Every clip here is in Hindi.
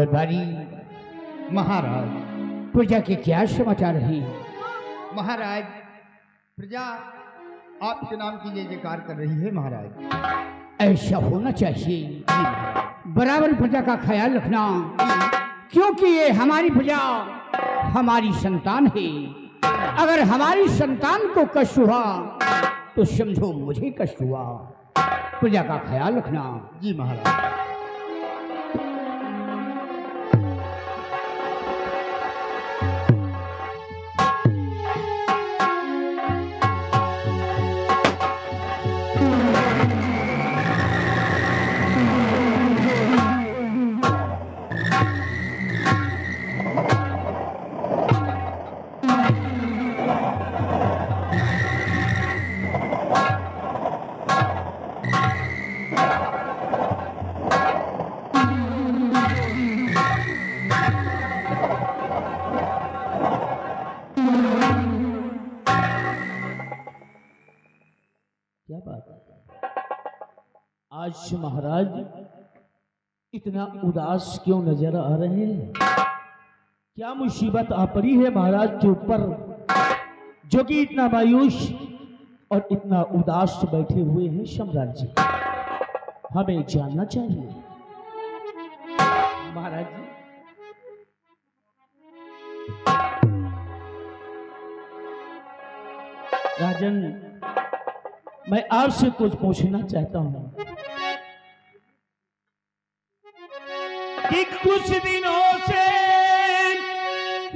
दरबारी महाराज। प्रजा के क्या समाचार हैं? महाराज, प्रजा आपके नाम की जय जयकार कर रही है महाराज। ऐसा होना चाहिए। बराबर प्रजा का ख्याल रखना, क्योंकि ये हमारी प्रजा हमारी संतान है। अगर हमारी संतान को कष्ट हुआ तो समझो मुझे कष्ट हुआ। प्रजा का ख्याल रखना। जी महाराज। क्या बात है आज महाराज इतना उदास क्यों नजर आ रहे हैं? क्या मुसीबत आ पड़ी है महाराज के ऊपर जो कि इतना मायूस और इतना उदास बैठे हुए हैं? सम्राट जी, हमें जानना चाहिए। महाराज जी, राजन, मैं आपसे कुछ पूछना चाहता हूं कि कुछ दिनों से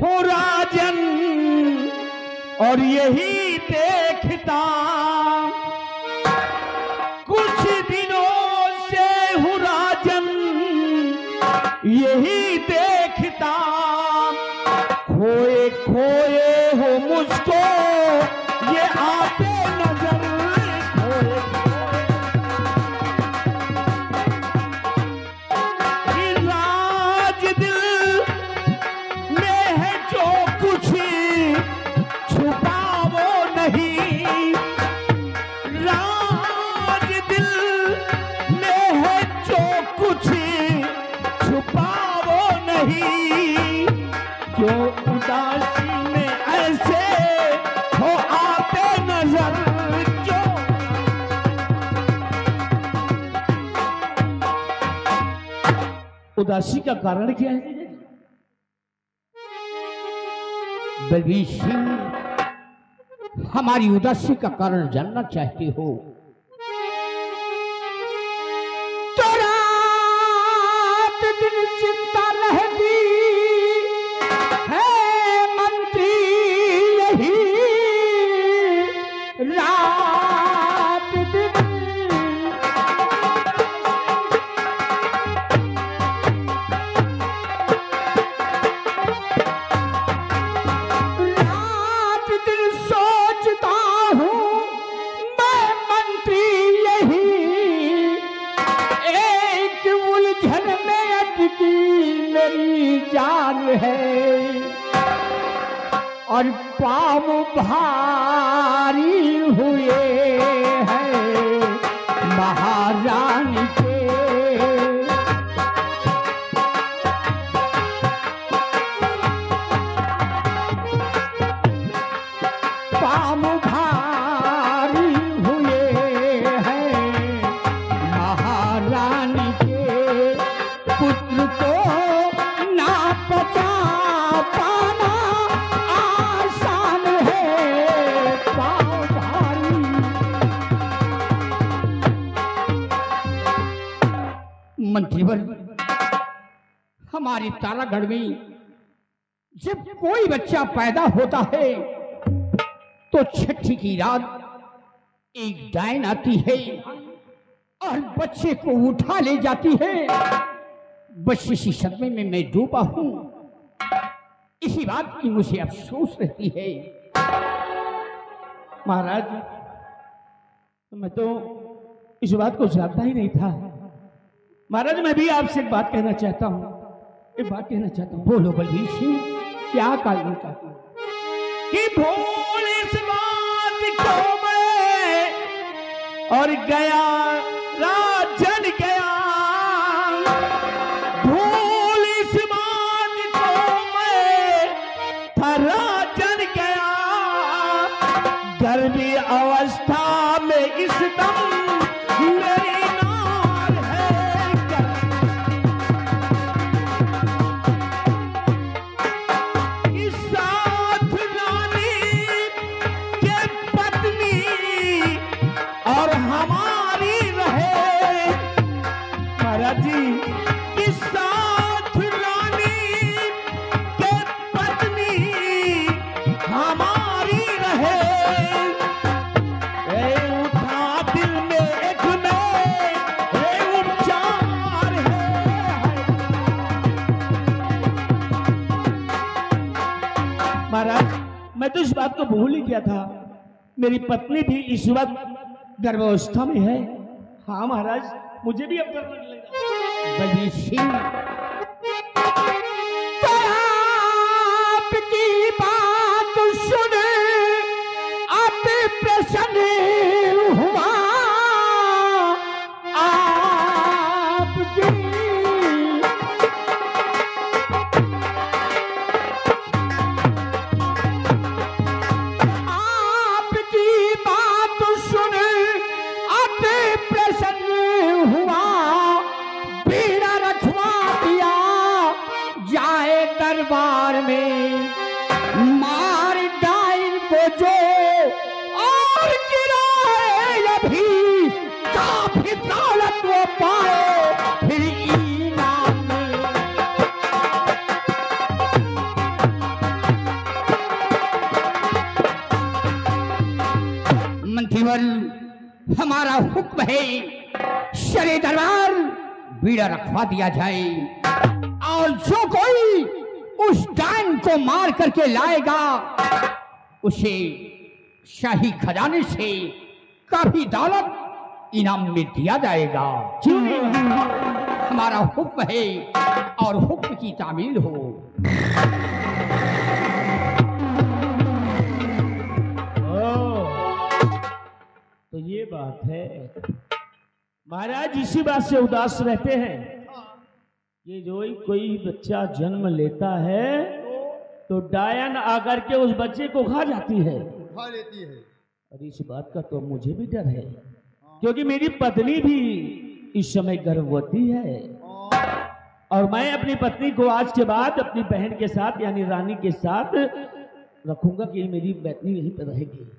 हो राजन और यही देखता, कुछ दिनों से हो राजन यही देखता, खोए खोए हो मुझको ये आते नजर, खोए खोए राज दिल में है जो कुछ छुपा वो नहीं, राज दिल में है जो कुछ छुपा वो नहीं, क्यों उदासी में ऐसे हो आते नजर, क्यों उदासी का कारण क्या है? बलबीर सिंह, हमारी उदासी का कारण जानना चाहते हो तो रात दिन चिंता रहती है मंत्री, यही रात दिन रात दिन सोचता हूँ मैं मंत्री, यही एक उलझन में अटकी मेरी जान है, और पाँव भारी हुए हैं महारानी के, पाँव भारी हुए हैं महारानी के, पुत्र को ना बचा पाना आसान है, पाँव भारी। मंत्रीवर, हमारे तारागढ़ में जब कोई बच्चा पैदा होता है तो छठी की रात एक डायन आती है और बच्चे को उठा ले जाती है। बच्चे की सदमे में मैं डूबा हूं, इसी बात की मुझे अफसोस रहती है। महाराज, मैं तो इस बात को जानता ही नहीं था। महाराज, मैं भी आपसे एक बात कहना चाहता हूँ, एक बात कहना चाहता हूँ। बोलो बलबीर सिंह, क्या कहना चाहते हो? कि भूल इस बात को मैं और गया राजन गया, भूल इस गर्भी अवस्था में इस दम मेरी नार है। इस साथ रानी के पत्नी और हमारी रहे महाराज जी। इस साथ रानी के पत्नी हमारी रहे। उठा दिल में एक उपचार है। महाराज मैं तो इस बात को भूल ही गया था, मेरी पत्नी भी इस वक्त गर्भावस्था में है। हाँ महाराज, मुझे भी अब डर लगने लगा। बड़ी सिंह तो आपकी बात सुन अति प्रसन्न हुआ। आपकी बात सुन अति प्रसन्न हुआ। बीड़ा रखवा दिया जाए दरबार में। मार डाइन को जो और गिराए अभी काफी दौलत वो पाए फिर इनाम में। मंत्रीवर हमारा हुक्म है शरे दरबार बीड़ा रखवा दिया जाए और जो कोई उस डाइन को मार करके लाएगा उसे शाही खजाने से काफी दौलत इनाम में दिया जाएगा। क्यों नहीं? हमारा हुक्म है और हुक्म की तामील हो। तो ये बात है महाराज, इसी बात से उदास रहते हैं कि जो ही कोई बच्चा जन्म लेता है तो डायन आकर के उस बच्चे को खा जाती है, खा लेती है। और इस बात का तो मुझे भी डर है क्योंकि मेरी पत्नी भी इस समय गर्भवती है और मैं अपनी पत्नी को आज के बाद अपनी बहन के साथ यानी रानी के साथ रखूंगा कि मेरी पत्नी यहीं पर रहेगी।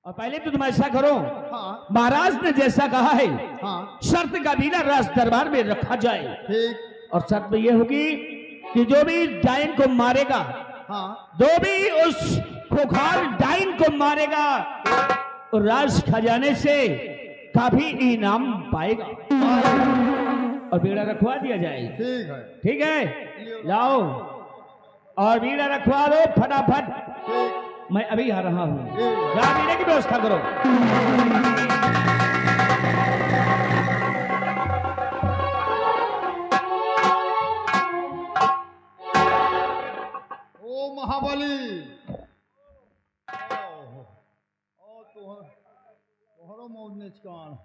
और पहले तो तुम ऐसा करो, हाँ महाराज ने जैसा कहा है हाँ शर्त का बीड़ा राज दरबार में रखा जाए। ठीक। और शर्त में यह होगी कि जो भी डायन को मारेगा, हाँ जो भी उस खुखार डायन को मारेगा और राज खजाने से काफी इनाम पाएगा और बीड़ा रखवा दिया जाए। ठीक है। ठीक है, लाओ और बीड़ा रखवा दो फटाफट। ठीक। मैं अभी आ रहा हूँ, जा बीड़े की व्यवस्था करो। ओ महाबली, तोहरो मौज ने चिकान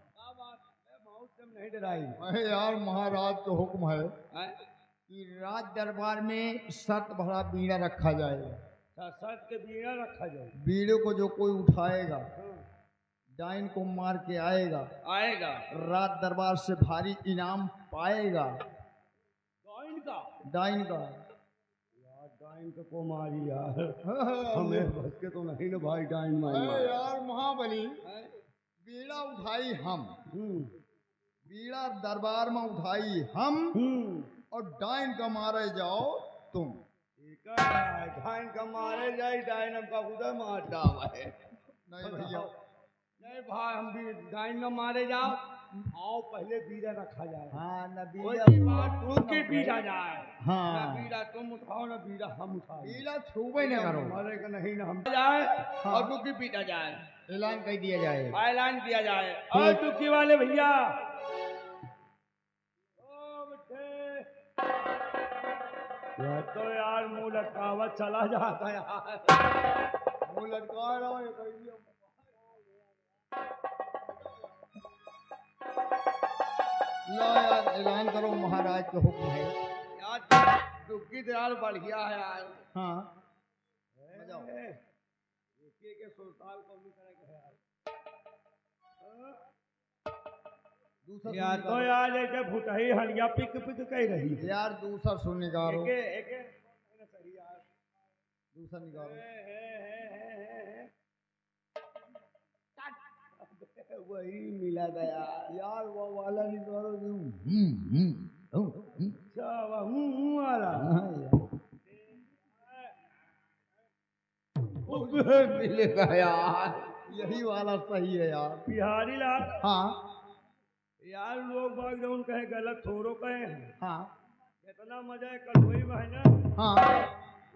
नहीं डराई। अरे यार महाराज तो हुक्म है कि राज दरबार में शर्त भरा बीड़ा रखा जाए। शर्त के बीड़ा रखा जाए। बीड़े को जो कोई उठाएगा डाइन को मार के आएगा राज दरबार से भारी इनाम पाएगा। डाइन का डाइन को मारी यार, हमें बस के तो नहीं ना भाई डाइन मारी। अरे यार महाबली, बीड़ा उठाई हम, बीड़ा दरबार में उठाई हम और डाइन का मारे जाओ तुम। डाइन का मारे जाए, डाइन हमका उधर मार डावा है। नहीं भैया, नहीं भाई, हम भी डाइन का मारे जाओ। आओ पहले बीड़ा रखा जाए। हाँ न तुमके बीड़ा जाए। हाँ ना बीड़ा तुम उठाओ ना बीड़ा हम उठाओ। बीड़ा छूबे न करो। मारे का नहीं ना हम जाए और टुकी पीटा जाए। ऐलान कर दिया जाए। ऐलान किया जाए। और टुकी वाले भैया यार तो यार मुंह लटकावा चला जाता यार, मुंह लटका रहा है। ला यार ऐलान करो, महाराज का हुक्म है। यार टुकी तो यार बढ़िया है यार। हाँ के सुल्तान को भी तरह के है दूसरा यार तो यार एक फुटही हलिया पिक पिक कह रही है यार दूसरा सुन निकालो एक सही यार दूसरा निकालो वही मिला गया यार वो वाला निकालो अच्छा वह वाला मिलेगा यार यही वाला सही है यार बिहारी लाल हाँ यार लोग बाग जो कहे गलत थोड़ो कहे हैं हाँ इतना मजा है कलवई में है ना हाँ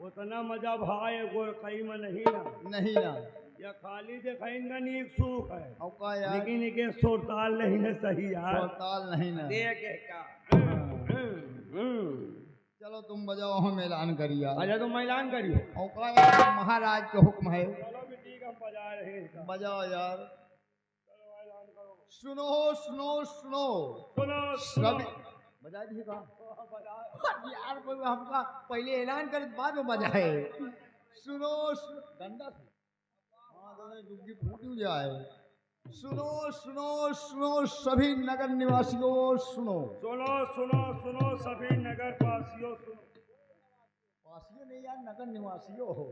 उतना मजा भाई कहीं में नहीं ना नहीं ना या खाली दिखाएंगे नहीं एक सुख है औका यार लेकिन एक सुरताल नहीं है सही यार सुरताल नहीं ना देख का चलो तुम बजाओ हम ऐलान करिए अच्छा तुम ऐलान करियो औका यार महाराज का हुक्म है चलो भी ठीक हम बजा रहे हैं इसका। बजाओ यार चलो ऐलान करो सुनो सुनो सुनो सुनो सभी बजा दिए का यार कोई हमका पहले ऐलान कर बाद में बजाए सुनो डंडा से हाँ दोनों डुबकी फूट जाए सुनो सुनो सुनो सभी नगर निवासियों सुनो सुनो सुनो सुनो सभी नगर वासियों सुनो वासियों नहीं यार नगर निवासियों हो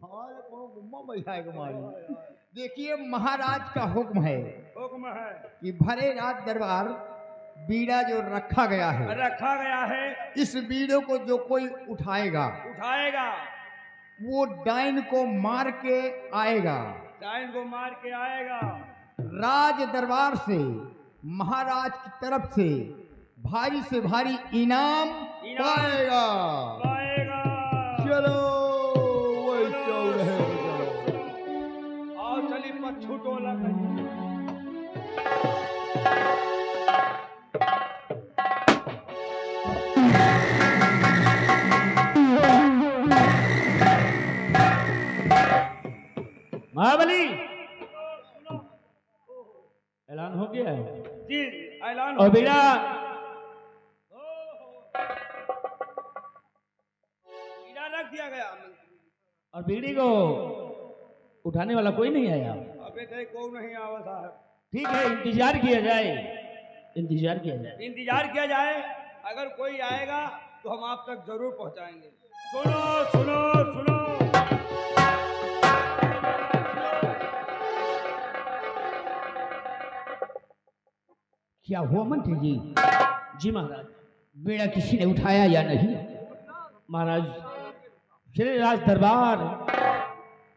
हाँ ये कोनो गुम्मा बैठाए तुम्हारी देखिए महाराज का हुक्म है कि भरे रात दरबार बीड़ा जो रखा गया है इस बीड़े को जो कोई उठाएगा वो डाइन को मार के आएगा राज दरबार से महाराज की तरफ से भारी से भारी इनाम पाएगा चलो वही चल रहे आओ चली पच्छू टोला महाबली ऐलान हो गया है जी ऐलान और बीड़ा रख दिया गया और बीड़ी को उठाने वाला कोई नहीं आया अबे थे कोई नहीं आवा साहब ठीक है इंतजार किया जाए इंतजार किया जाए अगर कोई आएगा तो हम आप तक जरूर पहुंचाएंगे सुनो सुनो सुनो क्या हुआ मंत्री जी जी महाराज बेड़ा किसी ने उठाया या नहीं महाराज श्री राज दरबार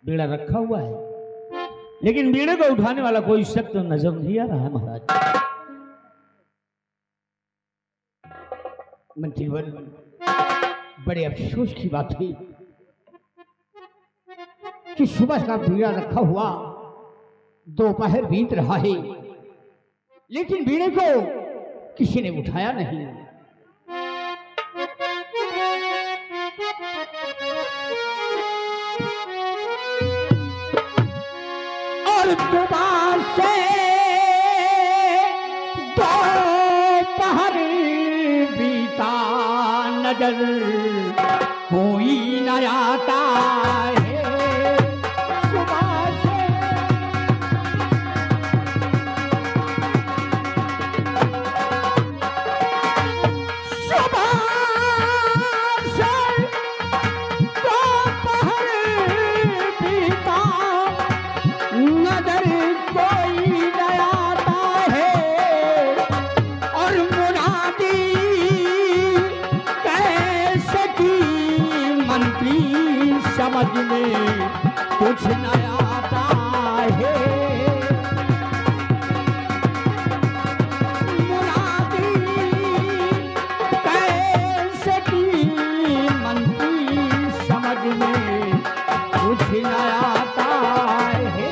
बीड़ा रखा हुआ है लेकिन बीड़े को उठाने वाला कोई शख्स तो नजर नहीं आ रहा है महाराज मंत्रीवर बड़े अफसोस की बात है कि सुबह का बीड़ा रखा हुआ दोपहर बीत रहा है लेकिन बीड़े को किसी ने उठाया नहीं और दोपहर से दोपहर बीता नजर कोई न आता है सुबह से नजर कोई न आता है और मुरादी कैसे की मंत्री समझ में कुछ न आता है मुरादी कैसे की मंत्री समझ में कुछ न आता है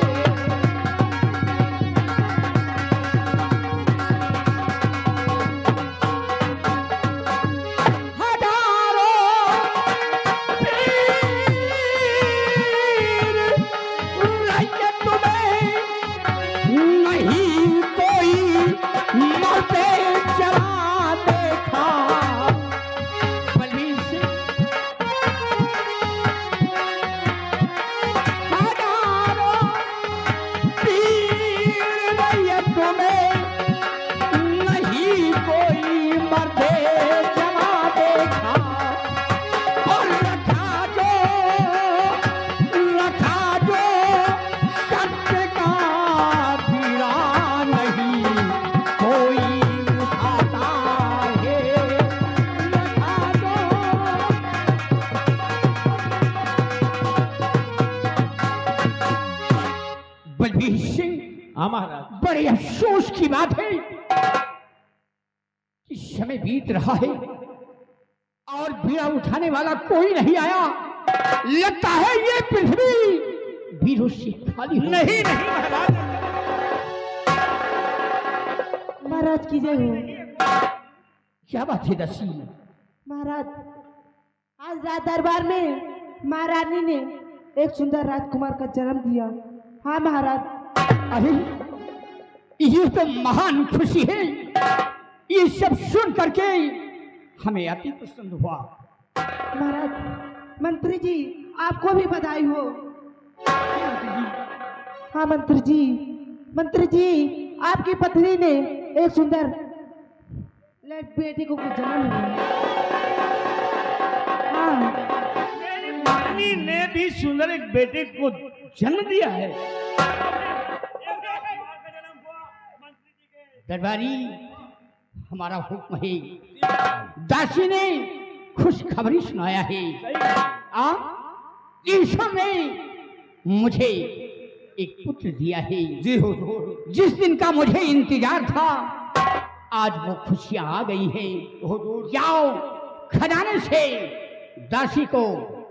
बलबीर सिंह, हाँ महाराज। बड़े अफसोस की बात है कि समय बीत रहा है और बीड़ा उठाने वाला कोई नहीं आया। लगता है ये पृथ्वी वीरों से खाली हो। नहीं नहीं महाराज, महाराज की जय हो। क्या बात है दसी? महाराज, आज राज दरबार में महारानी ने एक सुंदर राजकुमार का जन्म दिया। हाँ महाराज। अरे ये तो महान खुशी है। ये सब सुन करके हमें अति प्रसन्न हुआ। महाराज, मंत्री जी आपको भी बधाई हो। हाँ मंत्री जी आपकी पत्नी ने एक सुंदर बेटी को जन्म दिया। हाँ, रानी ने भी सुंदर एक बेटे को जन्म दिया है। दरबारी, हमारा हुक्म है। दासी ने खुशखबरी सुनाया है। ईश्वर ने मुझे एक पुत्र दिया है। जी हुजूर। जिस दिन का मुझे इंतजार था, आज वो खुशियां आ गई है। हुजूर। जाओ खजाने से दासी को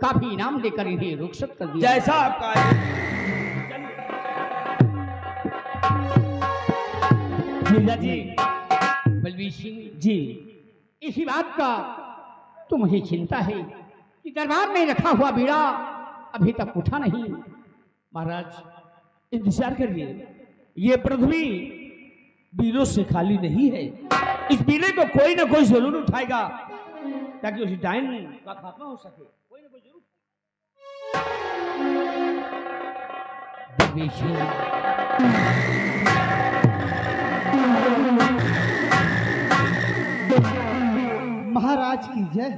काफी इनाम देकर इन्हें रुखसत कर दिया। जैसा आपका मिर्जा जी। बलबीर सिंह जी, इसी बात का तो मुझे चिंता है कि दरबार में रखा हुआ बीड़ा अभी तक उठा नहीं। महाराज इंतजार करिए, ये पृथ्वी बीड़ों से खाली नहीं है। इस बीड़े को कोई ना कोई जरूर उठाएगा ताकि उस डायन का खात्मा हो सके। कोई ना कोई जरूर। बलबीर सिंह, महाराज की जय।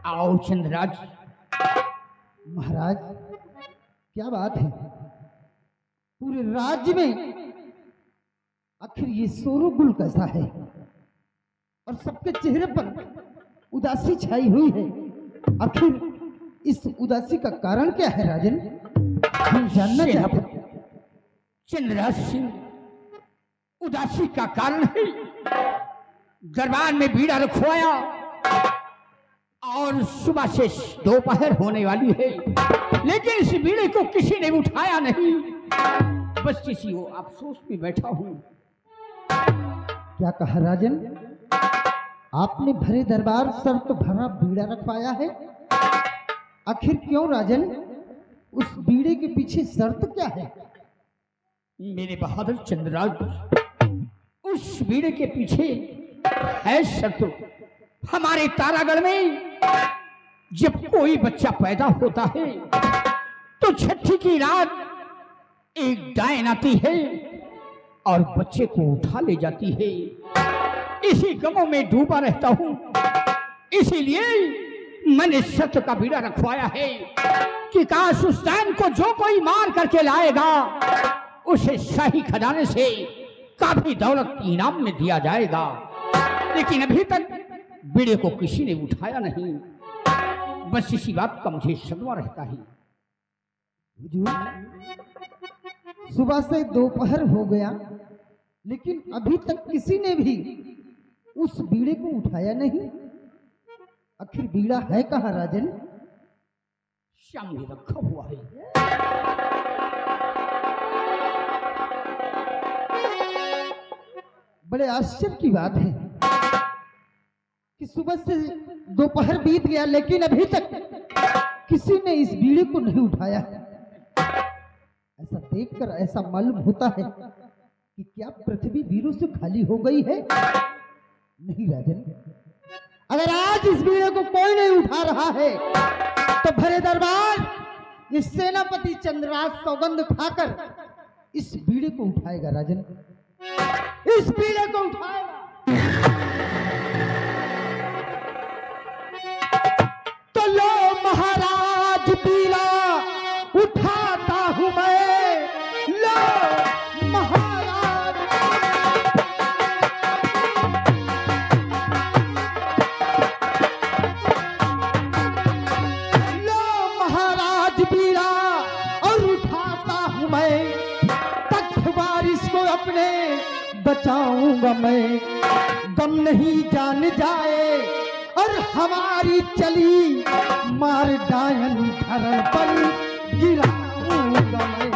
आओ चंद्रराज। महाराज, क्या बात है, पूरे राज्य में आखिर ये शोरगुल कैसा है और सबके चेहरे पर उदासी छाई हुई है। आखिर इस उदासी का कारण क्या है राजन? हम जानना चाहते हैं। चंद्रराज सिंह, उदासी का कारण है दरबार में बीड़ा रखवाया और सुबह से दोपहर होने वाली है, लेकिन इस बीड़े को किसी ने उठाया नहीं। बस किसी को अफसोस में बैठा हूं। क्या कहा राजन? आपने भरे दरबार शर्त भरा बीड़ा रखवाया है? आखिर क्यों राजन? उस बीड़े के पीछे शर्त क्या है? मेरे बहादुर चंद्रराज, उस बीड़े के पीछे है शर्त। हमारे तारागढ़ में जब कोई बच्चा पैदा होता है तो छठी की रात एक डायन आती है और बच्चे को उठा ले जाती है। इसी गमों में डूबा रहता हूं, इसीलिए मैंने शर्त का बीड़ा रखवाया है कि काश उस डायन को जो कोई मार करके लाएगा उसे शाही खजाने से काफी दौलत इनाम में दिया जाएगा। लेकिन अभी तक बीड़े को किसी ने उठाया नहीं। बस इसी बात का मुझे सदमा रहता है। सुबह से दोपहर हो गया, लेकिन अभी तक किसी ने भी उस बीड़े को उठाया नहीं। आखिर बीड़ा है कहाँ राजन? सामने रखा हुआ है। बड़े आश्चर्य की बात है कि सुबह से दोपहर बीत गया, लेकिन अभी तक किसी ने इस बीड़े को नहीं उठाया। ऐसा देखकर ऐसा मालूम होता है कि क्या पृथ्वी वीरों से खाली हो गई है? नहीं राजन, अगर आज इस बीड़े को कोई नहीं उठा रहा है तो भरे दरबार इस सेनापति चंद्रराज सौगंध खाकर इस बीड़े को उठाएगा राजन। इस बीड़े को उठाएगा। तो लो महाराज बीड़ा उठाता हूं मैं, लो महाराज। लो महाराज बीड़ा और उठाता हूं मैं, अपने बचाऊंगा मैं, गम नहीं जान जाए और हमारी चली मार डायन धरन पर गिराऊंगा मैं।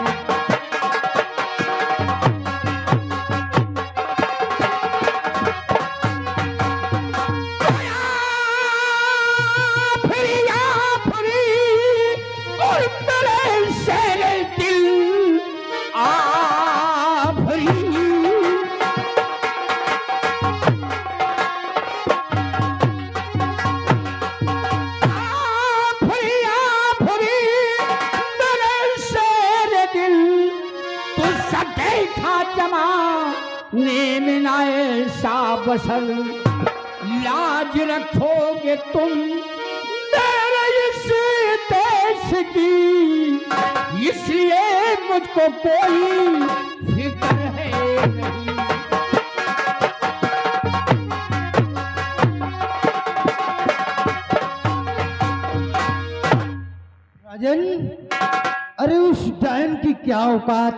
बसर लाज रखोगे तुम मेरे इस देश की, इसलिए मुझको कोई फिक्र है नहीं। राजन, अरे उस डायन की क्या औकात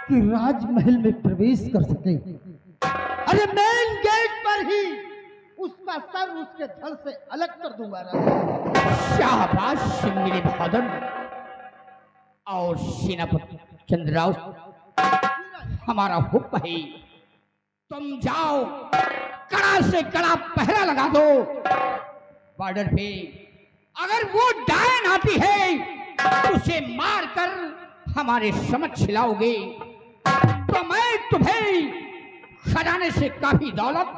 कि राजमहल में प्रवेश कर सके। अरे मेन गेट पर ही उसका सर उसके धड़ से अलग कर दूंगा। शाबाश मेरे बहादुर और सेनापति चंद्रराव, हमारा हुक्म है, तुम जाओ कड़ा से कड़ा पहरा लगा दो बॉर्डर पे। अगर वो डायन आती है उसे मारकर हमारे समक्ष लाओगे तो मैं तुम्हें खजाने से काफी दौलत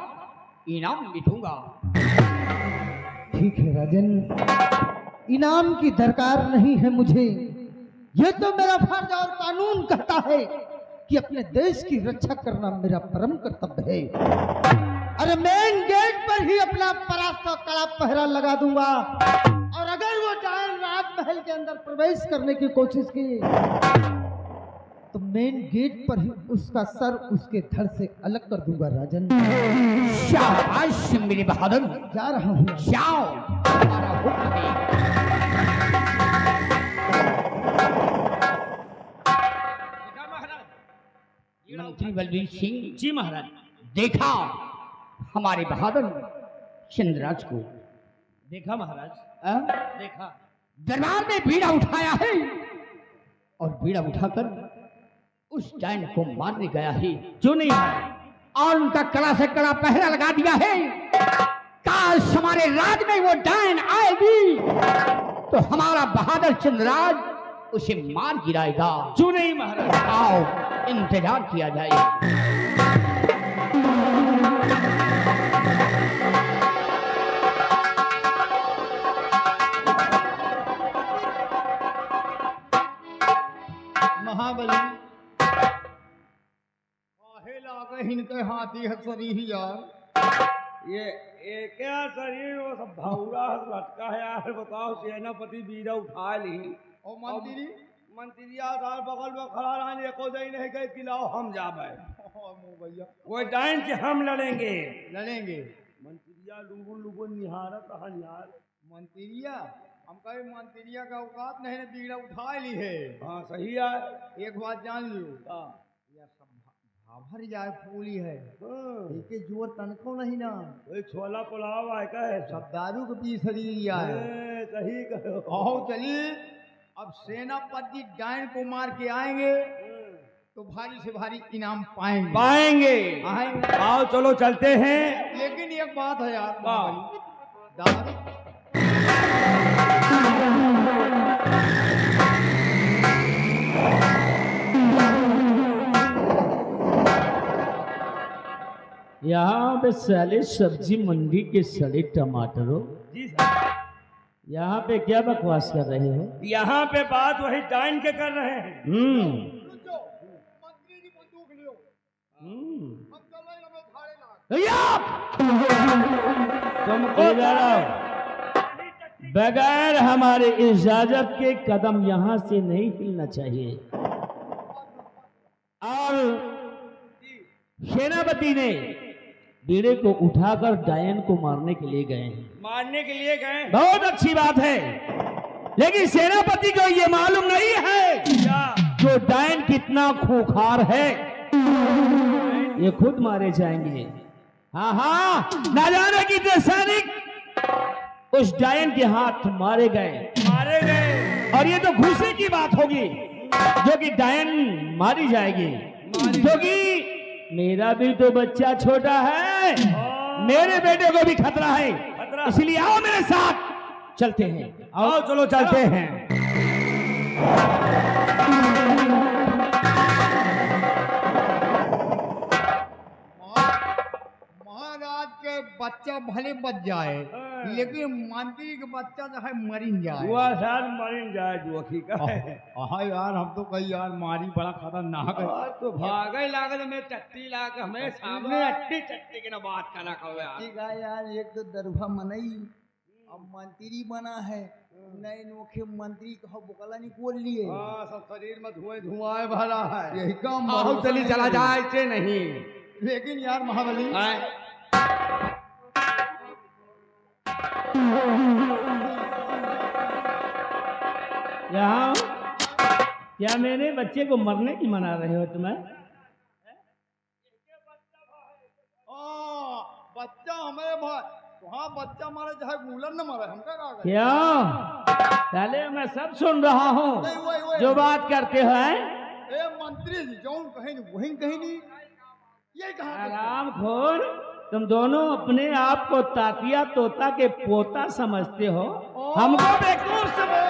इनाम भी दूंगा। ठीक है राजन, इनाम की दरकार नहीं है मुझे। यह तो मेरा फर्ज और कानून कहता है कि अपने देश की रक्षा करना मेरा परम कर्तव्य है। अरे मेन गेट पर ही अपना परास्ता कड़ा पहरा लगा दूंगा और अगर वो डायन राजमहल के अंदर प्रवेश करने की कोशिश की तो मेन गेट पर ही उसका सर उसके धड़ से अलग कर दूंगा। राजन, शाबाश मेरे बहादुर, जा रहा हूँ। जाओ, हमारा हुक्म है। मंत्री बलबीर सिंह जी महाराज। देखा हमारे बहादुर चंद्रराज को? देखा महाराज, देखा। दरबार में बीड़ा उठाया है और बीड़ा उठाकर उस डायन को मारने गया है। क्यों नहीं? और उनका कड़ा से कड़ा पहरा लगा दिया है। काश हमारे राज में वो डायन आएगी तो हमारा बहादुर चंद्रराज उसे मार गिराएगा। क्यों नहीं महाराज? आओ इंतजार किया जाए। महाबली इनके हाथी हसरी ही यार। ये क्या शरीर वो सब भावरा लटका है यार। बताओ सेनापति बीड़ा उठा ली और मंत्री मंत्रिया साल बगल में खड़ा रहा, एको दई नहीं गए कि लाओ हम जा पाए। भैया कोई डायन से हम लड़ेंगे। मंत्रिया लुबुन लुबुन निहारत रहा निहार। मंत्रिया हम कहे मंत्रिया का औकात नहीं ने बीड़ा उठा ली है। हाँ सही है। एक बात जान लो, यह सब भाभर जाए फूली है, इसके जोर तनको नहीं ना। वही छोला पुलाव आए का है, सब दारू के पी शरीर है। सही कहो। आओ चलिए, अब सेनापति डायन को मार के आएंगे तो भारी से भारी इनाम पाएंगे। आओ चलो चलते हैं। लेकिन एक बात है यार, दारू यहाँ पे साले सब्जी मंडी के सड़े टमाटरों, जी सर, यहाँ पे क्या बकवास कर रहे हो? यहाँ पे बात वही डायन के कर रहे हैं। तुमको बगैर हमारे इजाजत के कदम यहाँ से नहीं हिलना चाहिए। और सेनापति ने बीड़े को उठाकर डायन को मारने के लिए गए हैं। मारने के लिए गए, बहुत अच्छी बात है, लेकिन सेनापति को ये मालूम नहीं है जो डायन कितना खूंखार है। ये खुद मारे जाएंगे। हाँ हाँ, ना जाने कितने सैनिक उस डायन के हाथ मारे गए, और ये तो खुशी की बात होगी जो कि डायन मारी जाएगी, क्योंकि मेरा भी तो बच्चा छोटा है, मेरे बेटे को भी खतरा है, इसलिए आओ मेरे साथ चलते हैं। आओ चलो चलते हैं। महाराज के बच्चा भले बच जाए, लेकिन मंत्री के बच्चा जो है मरिन जाए। मरीन जाए जोखी का। हाँ यार, हम तो कही यार मारी बड़ा खतरनाक है। तो भागे लागल में चट्टी लाग हमें सामने अट्टी चट्टी के ना बात करना कहो यार। ठीक है यार, एक तो दरभा मनई अब मंत्री बना है, नए नोखे मंत्री कहो बुकला नहीं बोल लिए। सब शरीर में धुआं भरा है, यही काम बहुत चली चला जाए से नहीं। लेकिन यार महाबली, यहाँ क्या मेरे बच्चे को मरने की मना रहे हो तुम्हें? बच्चा हमारे भाई, वहाँ बच्चा मारे चाहे गुलर न मारे, हमका का करे? क्यों? पहले मैं सब सुन रहा हूँ नहीं, वही जो बात करते हैं। ए मंत्री जी, जौन कहीं नहीं वही कहीं नहीं, ये कहा आराम खोर, तुम दोनों अपने आप को तातिया तोता के पोता समझते हो, हमको बेवकूफ समझ।